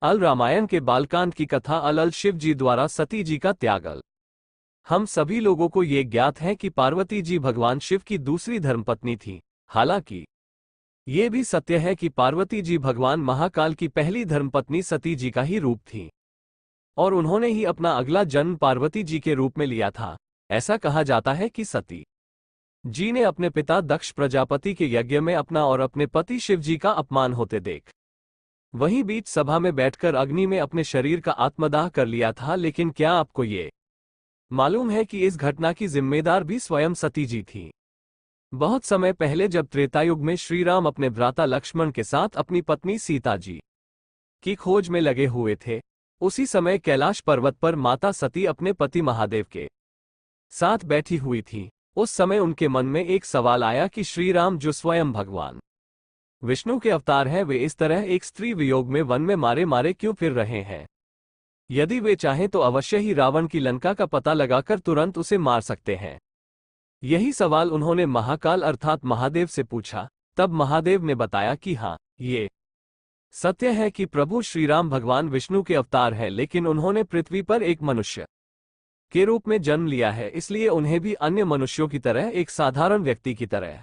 अल रामायण के बालकांड की कथा अल शिव जी द्वारा सती जी का त्याग। हम सभी लोगों को ये ज्ञात है कि पार्वती जी भगवान शिव की दूसरी धर्मपत्नी थी। हालांकि ये भी सत्य है कि पार्वती जी भगवान महाकाल की पहली धर्मपत्नी सती जी का ही रूप थी और उन्होंने ही अपना अगला जन्म पार्वती जी के रूप में लिया था। ऐसा कहा जाता है कि सती जी ने अपने पिता दक्ष प्रजापति के यज्ञ में अपना और अपने पति शिव जी का अपमान होते देख वहीं बीच सभा में बैठकर अग्नि में अपने शरीर का आत्मदाह कर लिया था। लेकिन क्या आपको ये मालूम है कि इस घटना की जिम्मेदार भी स्वयं सती जी थी? बहुत समय पहले जब त्रेतायुग में श्री राम अपने भ्राता लक्ष्मण के साथ अपनी पत्नी सीता जी की खोज में लगे हुए थे, उसी समय कैलाश पर्वत पर माता सती अपने पति महादेव के साथ बैठी हुई थी। उस समय उनके मन में एक सवाल आया कि श्री राम जो स्वयं भगवान विष्णु के अवतार हैं, वे इस तरह एक स्त्री वियोग में वन में मारे मारे क्यों फिर रहे हैं? यदि वे चाहें तो अवश्य ही रावण की लंका का पता लगाकर तुरंत उसे मार सकते हैं। यही सवाल उन्होंने महाकाल अर्थात महादेव से पूछा। तब महादेव ने बताया कि हाँ, ये सत्य है कि प्रभु श्री राम भगवान विष्णु के अवतार है, लेकिन उन्होंने पृथ्वी पर एक मनुष्य के रूप में जन्म लिया है, इसलिए उन्हें भी अन्य मनुष्यों की तरह, एक साधारण व्यक्ति की तरह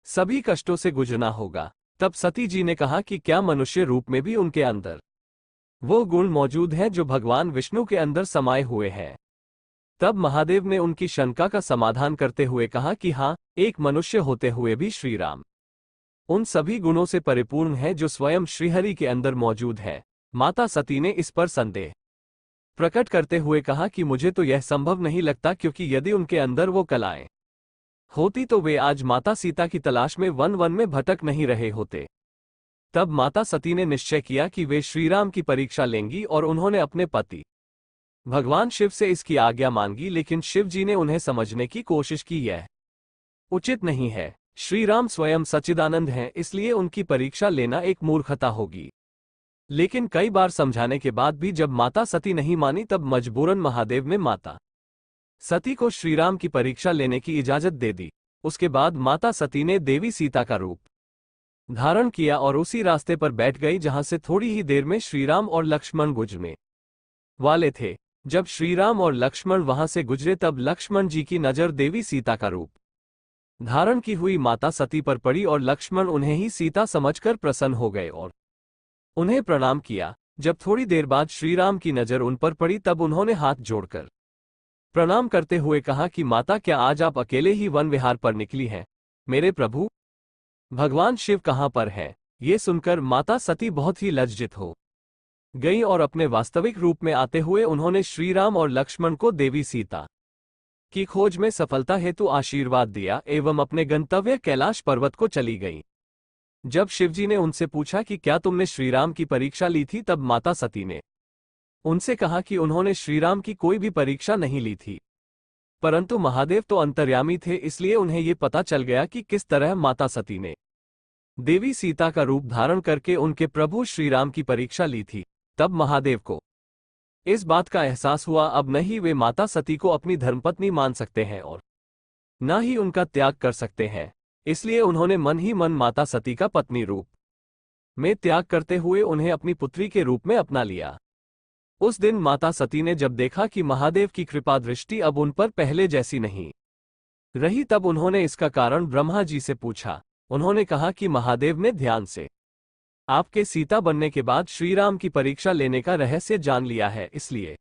सभी कष्टों से गुजरना होगा। तब सती जी ने कहा कि क्या मनुष्य रूप में भी उनके अंदर वो गुण मौजूद हैं जो भगवान विष्णु के अंदर समाये हुए हैं? तब महादेव ने उनकी शंका का समाधान करते हुए कहा कि हाँ, एक मनुष्य होते हुए भी श्री राम उन सभी गुणों से परिपूर्ण है जो स्वयं श्रीहरि के अंदर मौजूद है। माता सती ने इस पर संदेह प्रकट करते हुए कहा कि मुझे तो यह संभव नहीं लगता, क्योंकि यदि उनके अंदर वो कलाएं होती तो वे आज माता सीता की तलाश में वन वन में भटक नहीं रहे होते। तब माता सती ने निश्चय किया कि वे श्रीराम की परीक्षा लेंगी और उन्होंने अपने पति भगवान शिव से इसकी आज्ञा मांगी, लेकिन शिव जी ने उन्हें समझने की कोशिश की यह उचित नहीं है। श्री राम स्वयं सच्चिदानंद हैं, इसलिए उनकी परीक्षा लेना एक मूर्खता होगी। लेकिन कई बार समझाने के बाद भी जब माता सती नहीं मानी, तब मजबूरन महादेव ने माता सती को श्रीराम की परीक्षा लेने की इजाजत दे दी। उसके बाद माता सती ने देवी सीता का रूप धारण किया और उसी रास्ते पर बैठ गई जहां से थोड़ी ही देर में श्रीराम और लक्ष्मण गुजरने वाले थे। जब श्रीराम और लक्ष्मण वहां से गुजरे, तब लक्ष्मण जी की नजर देवी सीता का रूप धारण की हुई माता सती पर पड़ी और लक्ष्मण उन्हें ही सीता समझकर प्रसन्न हो गए और उन्हें प्रणाम किया। जब थोड़ी देर बाद श्रीराम की नजर उन पर पड़ी, तब उन्होंने हाथ जोड़कर प्रणाम करते हुए कहा कि माता, क्या आज आप अकेले ही वन विहार पर निकली हैं? मेरे प्रभु भगवान शिव कहाँ पर है? ये सुनकर माता सती बहुत ही लज्जित हो गई और अपने वास्तविक रूप में आते हुए उन्होंने श्रीराम और लक्ष्मण को देवी सीता की खोज में सफलता हेतु आशीर्वाद दिया एवं अपने गंतव्य कैलाश पर्वत को चली गई। जब शिवजी ने उनसे पूछा कि क्या तुमने श्रीराम की परीक्षा ली थी, तब माता सती ने उनसे कहा कि उन्होंने श्रीराम की कोई भी परीक्षा नहीं ली थी, परंतु महादेव तो अंतर्यामी थे, इसलिए उन्हें ये पता चल गया कि किस तरह माता सती ने देवी सीता का रूप धारण करके उनके प्रभु श्रीराम की परीक्षा ली थी। तब महादेव को इस बात का एहसास हुआ, अब न ही वे माता सती को अपनी धर्मपत्नी मान सकते हैं और न ही उनका त्याग कर सकते हैं। इसलिए उन्होंने मन ही मन माता सती का पत्नी रूप में त्याग करते हुए उन्हें अपनी पुत्री के रूप में अपना लिया। उस दिन माता सती ने जब देखा कि महादेव की कृपा दृष्टि अब उन पर पहले जैसी नहीं रही, तब उन्होंने इसका कारण ब्रह्मा जी से पूछा। उन्होंने कहा कि महादेव ने ध्यान से आपके सीता बनने के बाद श्रीराम की परीक्षा लेने का रहस्य जान लिया है, इसलिए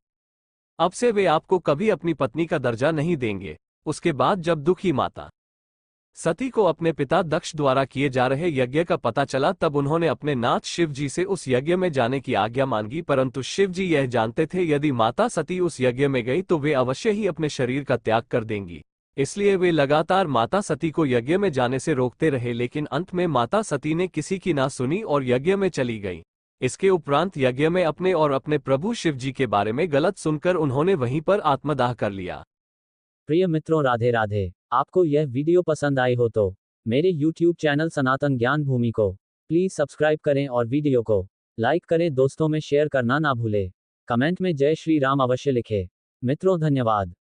अब से वे आपको कभी अपनी पत्नी का दर्जा नहीं देंगे। उसके बाद जब दुखी माता सती को अपने पिता दक्ष द्वारा किए जा रहे यज्ञ का पता चला, तब उन्होंने अपने नाथ शिव जी से उस यज्ञ में जाने की आज्ञा मांगी, परंतु शिव जी यह जानते थे यदि माता सती उस यज्ञ में गई तो वे अवश्य ही अपने शरीर का त्याग कर देंगी। इसलिए वे लगातार माता सती को यज्ञ में जाने से रोकते रहे, लेकिन अंत में माता सती ने किसी की ना सुनी और यज्ञ में चली गई। इसके उपरांत यज्ञ में अपने और अपने प्रभु शिव जी के बारे में गलत सुनकर उन्होंने वहीं पर आत्मदाह कर लिया। प्रिय मित्रों, राधे राधे। आपको यह वीडियो पसंद आई हो तो मेरे YouTube चैनल सनातन ज्ञान भूमि को प्लीज सब्सक्राइब करें और वीडियो को लाइक करें, दोस्तों में शेयर करना ना भूलें। कमेंट में जय श्री राम अवश्य लिखें। मित्रों, धन्यवाद।